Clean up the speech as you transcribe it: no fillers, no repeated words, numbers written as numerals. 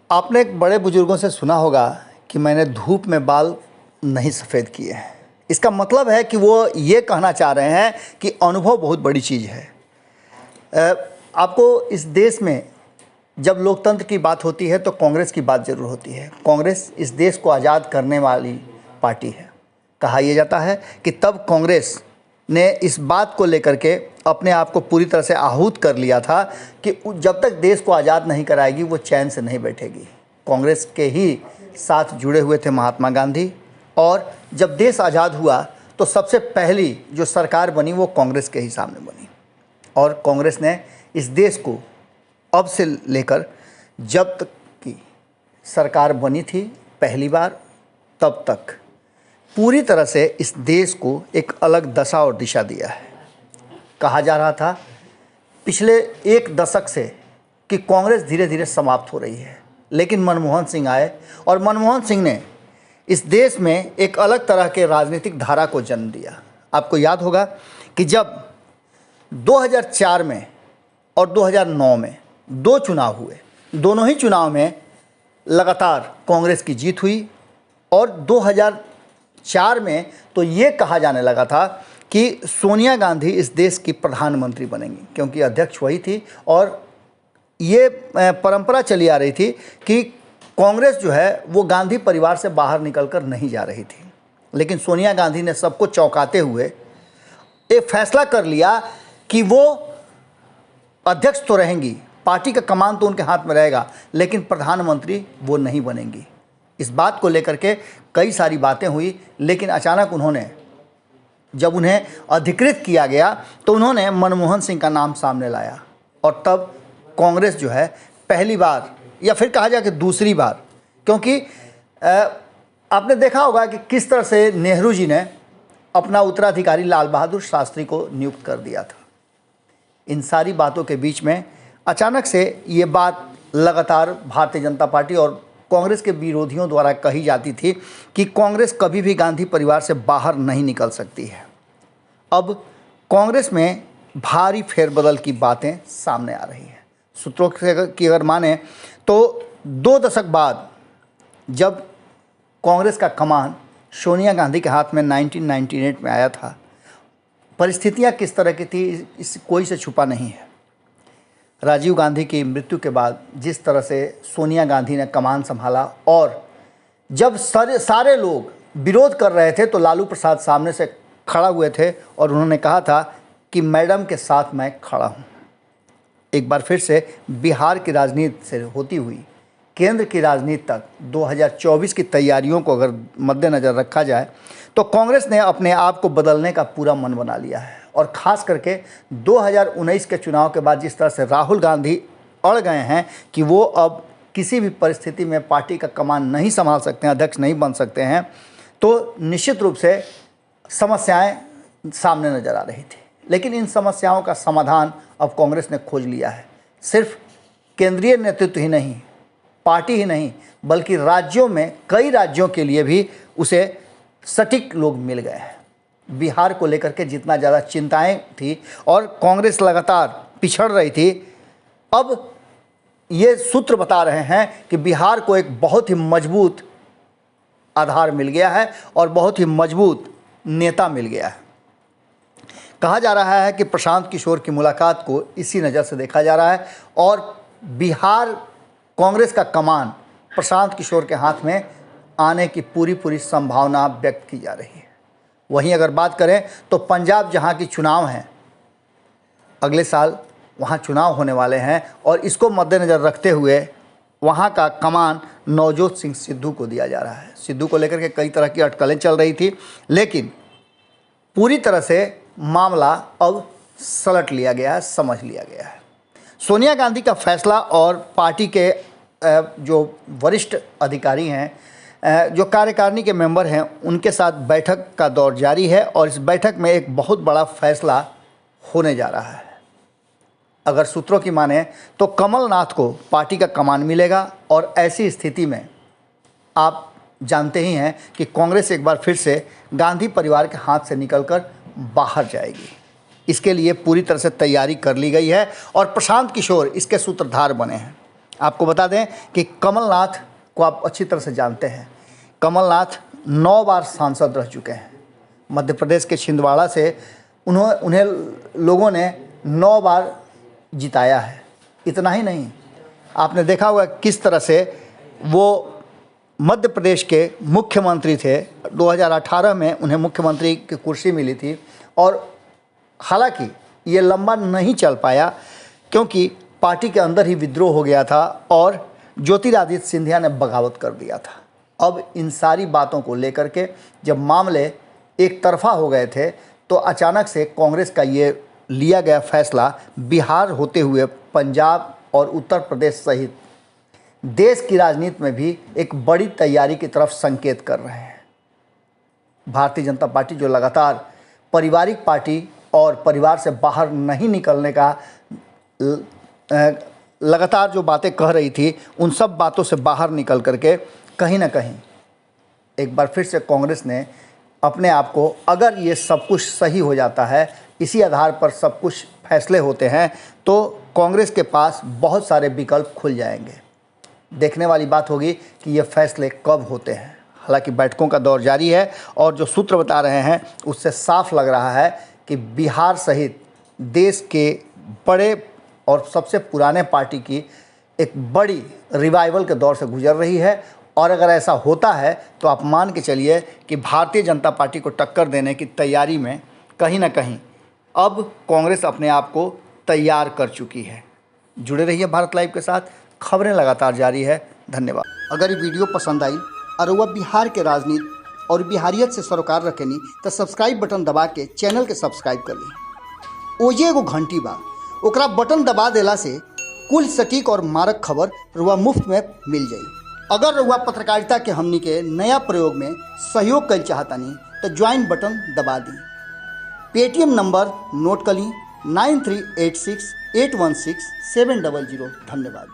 आपने एक बड़े बुजुर्गों से सुना होगा कि मैंने धूप में बाल नहीं सफ़ेद किए हैं। इसका मतलब है कि वो ये कहना चाह रहे हैं कि अनुभव बहुत बड़ी चीज़ है। आपको इस देश में जब लोकतंत्र की बात होती है तो कांग्रेस की बात ज़रूर होती है। कांग्रेस इस देश को आज़ाद करने वाली पार्टी है। कहा यह जाता है कि तब कांग्रेस ने इस बात को लेकर के अपने आप को पूरी तरह से आहूत कर लिया था कि जब तक देश को आज़ाद नहीं कराएगी वो चैन से नहीं बैठेगी। कांग्रेस के ही साथ जुड़े हुए थे महात्मा गांधी, और जब देश आज़ाद हुआ तो सबसे पहली जो सरकार बनी वो कांग्रेस के ही सामने बनी। और कांग्रेस ने इस देश को अब से लेकर जब तक की सरकार बनी थी पहली बार, तब तक पूरी तरह से इस देश को एक अलग दशा और दिशा दिया है। कहा जा रहा था पिछले एक दशक से कि कांग्रेस धीरे धीरे समाप्त हो रही है, लेकिन मनमोहन सिंह आए और मनमोहन सिंह ने इस देश में एक अलग तरह के राजनीतिक धारा को जन्म दिया। आपको याद होगा कि जब 2004 में और 2009 में दो चुनाव हुए, दोनों ही चुनाव में लगातार कांग्रेस की जीत हुई, और 2004 में तो ये कहा जाने लगा था कि सोनिया गांधी इस देश की प्रधानमंत्री बनेंगी, क्योंकि अध्यक्ष वही थी। और ये परंपरा चली आ रही थी कि कांग्रेस जो है वो गांधी परिवार से बाहर निकलकर नहीं जा रही थी। लेकिन सोनिया गांधी ने सबको चौंकाते हुए एक फैसला कर लिया कि वो अध्यक्ष तो रहेंगी, पार्टी का कमान तो उनके हाथ में रहेगा, लेकिन प्रधानमंत्री वो नहीं बनेंगी। इस बात को लेकर के कई सारी बातें हुई, लेकिन अचानक उन्होंने, जब उन्हें अधिकृत किया गया तो उन्होंने मनमोहन सिंह का नाम सामने लाया, और तब कांग्रेस जो है पहली बार, या फिर कहा जाए कि दूसरी बार, क्योंकि आपने देखा होगा कि किस तरह से नेहरू जी ने अपना उत्तराधिकारी लाल बहादुर शास्त्री को नियुक्त कर दिया था। इन सारी बातों के बीच में अचानक से ये बात लगातार भारतीय जनता पार्टी और कांग्रेस के विरोधियों द्वारा कही जाती थी कि कांग्रेस कभी भी गांधी परिवार से बाहर नहीं निकल सकती है। अब कांग्रेस में भारी फेरबदल की बातें सामने आ रही हैं। सूत्रों की अगर माने तो 2 दशक बाद जब कांग्रेस का कमान सोनिया गांधी के हाथ में 1998 में आया था, परिस्थितियां किस तरह की थी इस कोई से छुपा नहीं है। राजीव गांधी की मृत्यु के बाद जिस तरह से सोनिया गांधी ने कमान संभाला, और जब सारे लोग विरोध कर रहे थे तो लालू प्रसाद सामने से खड़ा हुए थे और उन्होंने कहा था कि मैडम के साथ मैं खड़ा हूँ। एक बार फिर से बिहार की राजनीति से होती हुई केंद्र की राजनीति तक 2024 की तैयारियों को अगर मद्देनज़र रखा जाए तो कांग्रेस ने अपने आप को बदलने का पूरा मन बना लिया है। और ख़ास करके 2019 के चुनाव के बाद जिस तरह से राहुल गांधी अड़ गए हैं कि वो अब किसी भी परिस्थिति में पार्टी का कमान नहीं संभाल सकते हैं, अध्यक्ष नहीं बन सकते हैं, तो निश्चित रूप से समस्याएं सामने नज़र आ रही थी। लेकिन इन समस्याओं का समाधान अब कांग्रेस ने खोज लिया है। सिर्फ केंद्रीय नेतृत्व ही नहीं, पार्टी ही नहीं, बल्कि राज्यों में कई राज्यों के लिए भी उसे सटीक लोग मिल गए हैं। बिहार को लेकर के जितना ज़्यादा चिंताएं थी और कांग्रेस लगातार पिछड़ रही थी, अब ये सूत्र बता रहे हैं कि बिहार को एक बहुत ही मजबूत आधार मिल गया है और बहुत ही मजबूत नेता मिल गया है। कहा जा रहा है कि प्रशांत किशोर की मुलाकात को इसी नज़र से देखा जा रहा है, और बिहार कांग्रेस का कमान प्रशांत किशोर के हाथ में आने की पूरी संभावना व्यक्त की जा रही है। वहीं अगर बात करें तो पंजाब, जहां की चुनाव हैं, अगले साल वहां चुनाव होने वाले हैं, और इसको मद्देनज़र रखते हुए वहां का कमान नवजोत सिंह सिद्धू को दिया जा रहा है। सिद्धू को लेकर के कई तरह की अटकलें चल रही थी, लेकिन पूरी तरह से मामला अब सलट लिया गया है, समझ लिया गया है। सोनिया गांधी का फैसला और पार्टी के जो वरिष्ठ अधिकारी हैं, जो कार्यकारिणी के मेंबर हैं, उनके साथ बैठक का दौर जारी है, और इस बैठक में एक बहुत बड़ा फैसला होने जा रहा है। अगर सूत्रों की माने तो कमलनाथ को पार्टी का कमान मिलेगा, और ऐसी स्थिति में आप जानते ही हैं कि कांग्रेस एक बार फिर से गांधी परिवार के हाथ से निकलकर बाहर जाएगी। इसके लिए पूरी तरह से तैयारी कर ली गई है, और प्रशांत किशोर इसके सूत्रधार बने हैं। आपको बता दें कि कमलनाथ को आप अच्छी तरह से जानते हैं। कमलनाथ 9 बार सांसद रह चुके हैं। मध्य प्रदेश के छिंदवाड़ा से उन्हें लोगों ने 9 बार जिताया है। इतना ही नहीं, आपने देखा होगा किस तरह से वो मध्य प्रदेश के मुख्यमंत्री थे। 2018 में उन्हें मुख्यमंत्री की कुर्सी मिली थी और हालांकि ये लंबा नहीं चल पाया क्योंकि पार्टी के अंदर ही विद्रोह हो गया था और ज्योतिरादित्य सिंधिया ने बगावत कर दिया था। अब इन सारी बातों को लेकर के जब मामले एक तरफा हो गए थे तो अचानक से कांग्रेस का ये लिया गया फैसला बिहार होते हुए पंजाब और उत्तर प्रदेश सहित देश की राजनीति में भी एक बड़ी तैयारी की तरफ संकेत कर रहे हैं। भारतीय जनता पार्टी जो लगातार पारिवारिक पार्टी और परिवार से बाहर नहीं निकलने का लगातार जो बातें कह रही थी, उन सब बातों से बाहर निकल करके कहीं ना कहीं एक बार फिर से कांग्रेस ने अपने आप को, अगर ये सब कुछ सही हो जाता है, इसी आधार पर सब कुछ फैसले होते हैं, तो कांग्रेस के पास बहुत सारे विकल्प खुल जाएंगे। देखने वाली बात होगी कि ये फैसले कब होते हैं। हालांकि बैठकों का दौर जारी है और जो सूत्र बता रहे हैं उससे साफ लग रहा है कि बिहार सहित देश के बड़े और सबसे पुराने पार्टी की एक बड़ी रिवाइवल के दौर से गुजर रही है। और अगर ऐसा होता है तो आप मान के चलिए कि भारतीय जनता पार्टी को टक्कर देने की तैयारी में कहीं ना कहीं अब कांग्रेस अपने आप को तैयार कर चुकी है। जुड़े रहिए भारत लाइव के साथ, खबरें लगातार जारी है। धन्यवाद। अगर ये वीडियो पसंद आई और वह बिहार के राजनीति और बिहारियत से सरोकार रखेनी तो सब्सक्राइब बटन दबा के चैनल के सब्सक्राइब कर ली। ओजे एगो घंटी बा, ओकरा बटन दबा देला से कुल सटीक और मारक खबर रुआ मुफ्त में मिल जाई। अगर रुआ पत्रकारिता के हमनी के नया प्रयोग में सहयोग कर चाहतानी तो ज्वाइन बटन दबा दी। पेटीएम नंबर नोट कर ली 9386816700। धन्यवाद।